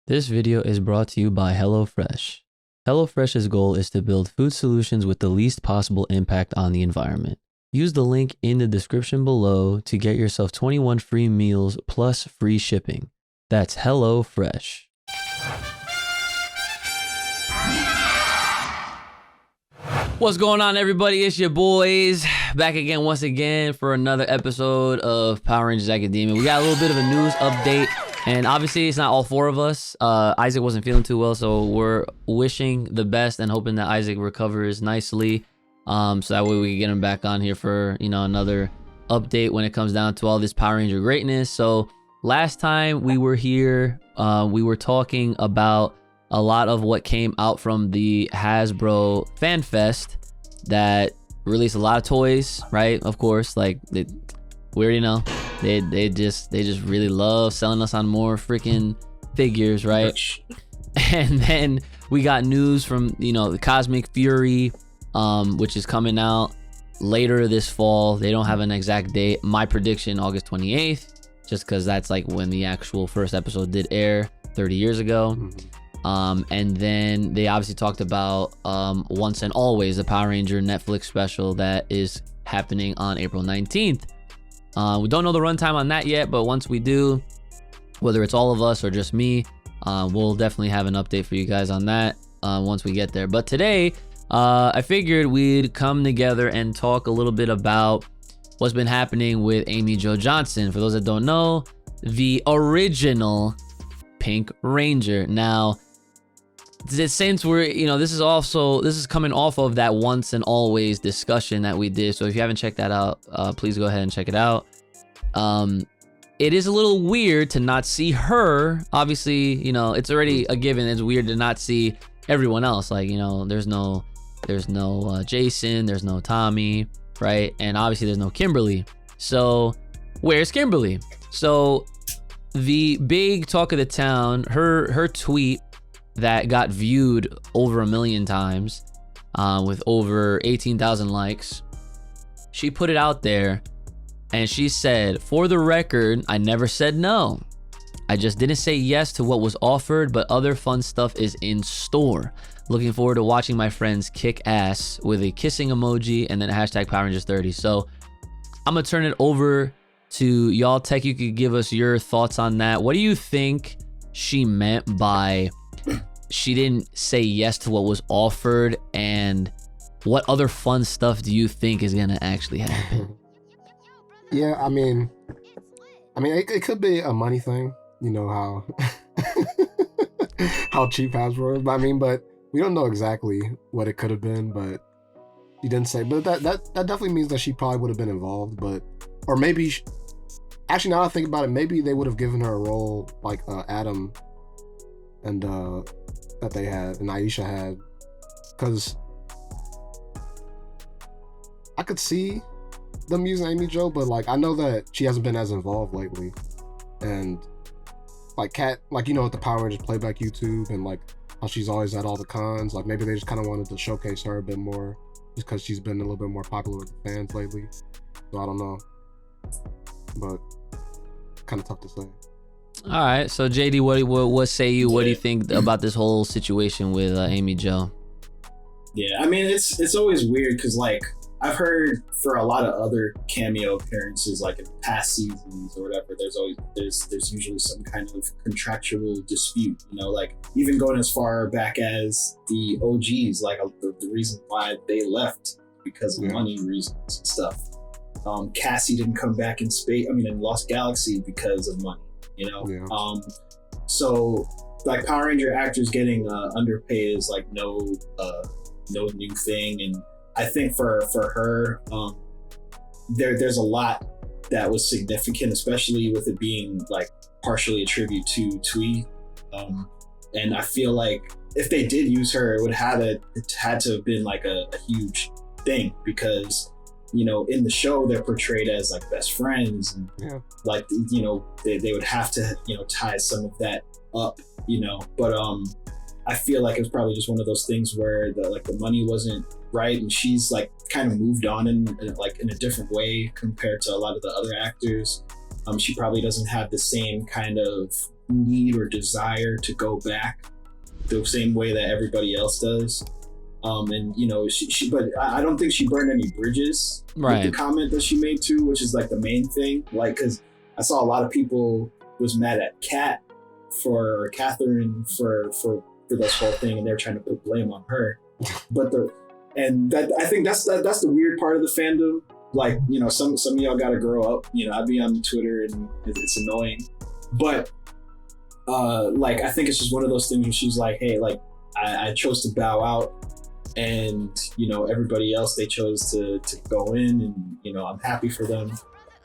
This video is brought to you by HelloFresh. HelloFresh's goal is to build food solutions with the least possible impact on the environment. Use the link in the description below to get yourself 21 free meals plus free shipping. That's HelloFresh. What's going on, everybody? It's your boys back again once again for another episode of Power Rangers Academia. We got a little bit of a news update. And obviously, it's not all four of us. Isaac wasn't feeling too well, so we're wishing the best and hoping that Isaac recovers nicely, so that way we can get him back on here for, you know, another update when it comes down to all this Power Ranger greatness. So last time we were here, we were talking about a lot of what came out from the Hasbro Fan Fest that released a lot of toys, right? Of course, like we already know. They just really love selling us on more freaking figures, right? And then we got news from, you know, the Cosmic Fury, which is coming out later this fall. They don't have an exact date. My prediction, August 28th, just because that's like when the actual first episode did air 30 years ago. And then they obviously talked about Once and Always, the Power Ranger Netflix special that is happening on April 19th. We don't know the runtime on that yet, but once we do, whether it's all of us or just me, we'll definitely have an update for you guys on that once we get there. But today, I figured we'd come together and talk a little bit about what's been happening with Amy Jo Johnson. For those that don't know, the original Pink Ranger. Now, since we're, you know, this is coming off of that Once and Always discussion that we did. So if you haven't checked that out, please go ahead and check it out. It is a little weird to not see her. Obviously, you know, it's already a given. It's weird to not see everyone else. Like, you know, there's no Jason, there's no Tommy, right? And obviously there's no Kimberly. So where's Kimberly? So the big talk of the town, her tweet that got viewed over 1 million times, with over 18,000 likes. She put it out there and she said, "For the record, I never said no. I just didn't say yes to what was offered, but other fun stuff is in store. Looking forward to watching my friends kick ass," with a kissing emoji and then hashtag Power Rangers 30. So I'm gonna turn it over to y'all. Tech, you could give us your thoughts on that. What do you think she meant by she didn't say yes to what was offered, and what other fun stuff do you think is gonna actually happen? Yeah, I mean, it could be a money thing. You know how how cheap Hasbro is. But we don't know exactly what it could have been. But she didn't say. But that definitely means that she probably would have been involved. But or maybe, actually, now that I think about it, maybe they would have given her a role like Adam and that they had and Aisha had, because I could see them using Amy Jo, but like I know that she hasn't been as involved lately, and like Kat, like, you know, with the Power Rangers playback YouTube and like how she's always at all the cons, like maybe they just kind of wanted to showcase her a bit more just because she's been a little bit more popular with the fans lately. So I don't know, but kind of tough to say. All right, so JD, what say you? What do you think about this whole situation with Amy Jo? Yeah, I mean, it's always weird because, like, I've heard for a lot of other cameo appearances, like in past seasons or whatever, there's usually some kind of contractual dispute. You know, like even going as far back as the OGs, like the reason why they left because of money reasons and stuff. Cassie didn't come back in in Lost Galaxy because of money. You know, so like Power Ranger actors getting underpaid is like no new thing, and I think for her, there's a lot that was significant, especially with it being like partially a tribute to Twee, and I feel like if they did use her, it had to have been like a huge thing, because, you know, in the show they're portrayed as like best friends, and like, you know, they would have to, you know, tie some of that up, you know, but I feel like it was probably just one of those things where the money wasn't right, and she's like kind of moved on in a different way compared to a lot of the other actors. She probably doesn't have the same kind of need or desire to go back the same way that everybody else does. And you know, but I don't think she burned any bridges with the comment that she made too, which is like the main thing. Like, because I saw a lot of people was mad at Katherine for this whole thing, and they're trying to put blame on her. But I think that's the weird part of the fandom. Like, you know, some of y'all gotta grow up. You know, I'd be on Twitter and it's annoying, but like, I think it's just one of those things where she's like, hey, like, I chose to bow out, and you know, everybody else, they chose to go in, and you know, I'm happy for them,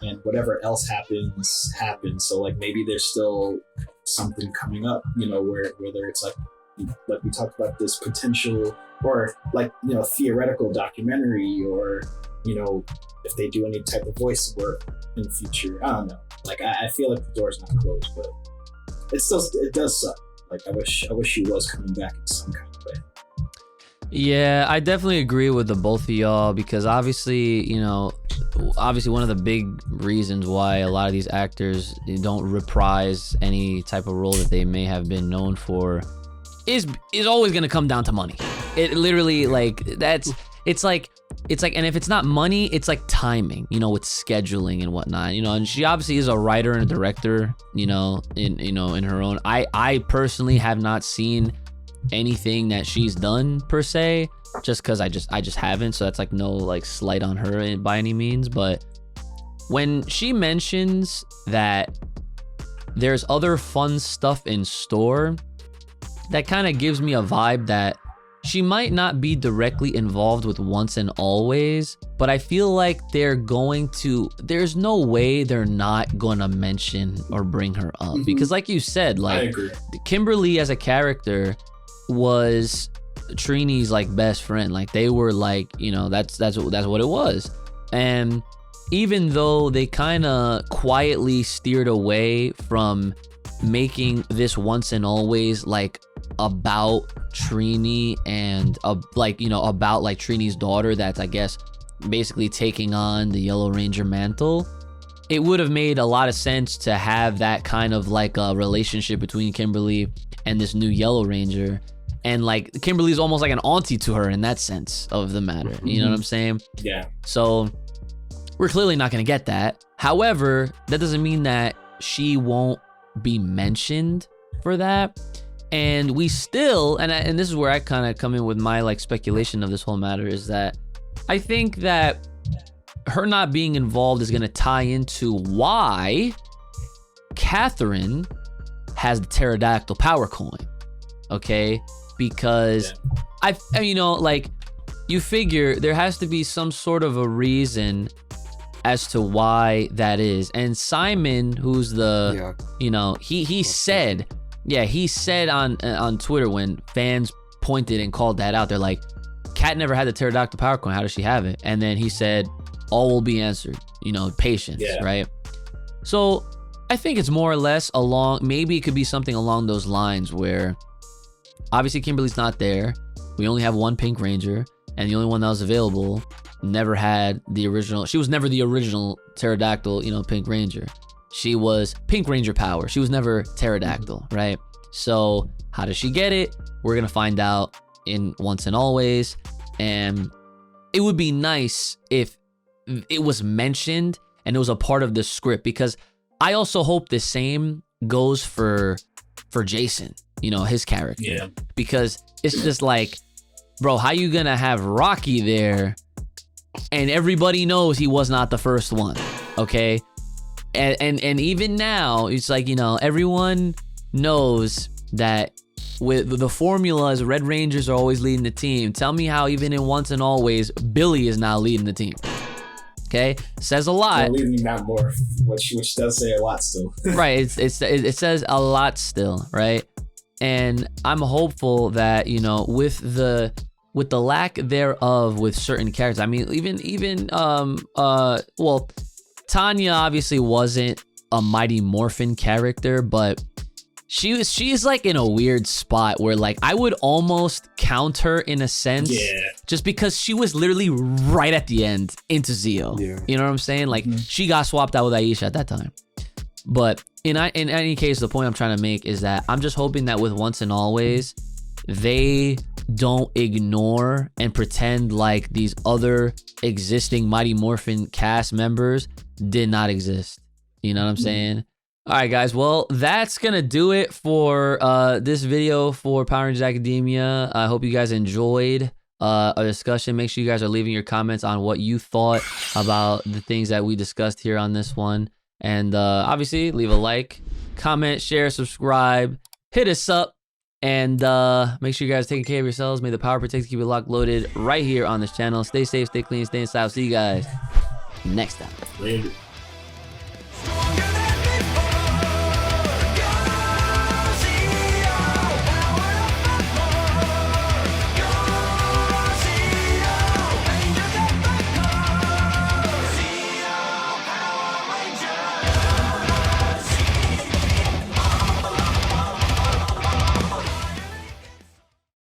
and whatever else happens. So like, maybe there's still something coming up, you know, whether it's like we talked about, this potential, or like, you know, theoretical documentary, or you know, if they do any type of voice work in the future. I don't know. Like, I feel like the door's not closed, but it does suck. Like, I wish she was coming back in some kind of way. Yeah, I definitely agree with the both of y'all, because obviously one of the big reasons why a lot of these actors don't reprise any type of role that they may have been known for is always going to come down to money. It literally, like, it's like, and if it's not money, it's like timing, you know, with scheduling and whatnot, you know. And she obviously is a writer and a director, you know, in her own. I personally have not seen anything that she's done per se, just because I just haven't. So that's like no like slight on her by any means. But when she mentions that there's other fun stuff in store, that kind of gives me a vibe that she might not be directly involved with Once and Always, but I feel like there's no way they're not gonna mention or bring her up. Because like you said, like, Kimberly as a character was Trini's like best friend. Like, they were like, you know, that's what it was. And even though they kind of quietly steered away from making this Once and Always like about Trini and like, you know, about like Trini's daughter that's, I guess, basically taking on the Yellow Ranger mantle, it would have made a lot of sense to have that kind of like a relationship between Kimberly and this new Yellow Ranger. And like, Kimberly's almost like an auntie to her in that sense of the matter. You know what I'm saying? Yeah. So we're clearly not going to get that. However, that doesn't mean that she won't be mentioned for that. And we still, and this is where I kind of come in with my like speculation of this whole matter, is that I think that her not being involved is going to tie into why Katherine has the Pterodactyl Power Coin. Okay? Because I you know, like, you figure there has to be some sort of a reason as to why that is. And Simon, who's the, you know, he said on Twitter, when fans pointed and called that out, they're like, Kat never had the Pterodactyl Power Coin, how does she have it? And then he said, all will be answered, you know, patience, right? So I think it's more or less maybe it could be something along those lines, where obviously Kimberly's not there, we only have one Pink Ranger, and the only one that was available never had the original. She was never the original Pterodactyl, you know, Pink Ranger. She was Pink Ranger power. She was never Pterodactyl, right? So how does she get it? We're going to find out in Once and Always. And it would be nice if it was mentioned and it was a part of the script, because I also hope the same goes for Jason, you know, his character. Yeah. Because it's just like, bro, how you going to have Rocky there and everybody knows he was not the first one, okay? And even now, it's like, you know, everyone knows that with the formula is Red Rangers are always leading the team. Tell me how even in Once and Always, Billy is now leading the team. Okay, says a lot. Well, leading that more, which does say a lot still. Right, it says a lot still, right? And I'm hopeful that, you know, with the lack thereof with certain characters. I mean, even well, Tanya obviously wasn't a Mighty Morphin character, but she's like in a weird spot where, like, I would almost count her in a sense, just because she was literally right at the end into Zeo. You know what I'm saying? Like, she got swapped out with Aisha at that time. But in any case, the point I'm trying to make is that I'm just hoping that with Once and Always, they don't ignore and pretend like these other existing Mighty Morphin cast members did not exist. You know what I'm saying? All right, guys. Well, that's going to do it for this video for Power Rangers Academia. I hope you guys enjoyed a discussion. Make sure you guys are leaving your comments on what you thought about the things that we discussed here on this one. And obviously, leave a like, comment, share, subscribe, hit us up, and make sure you guys are taking care of yourselves. May the power protect, keep it locked, loaded right here on this channel. Stay safe, stay clean, stay inside. See you guys next time. Later.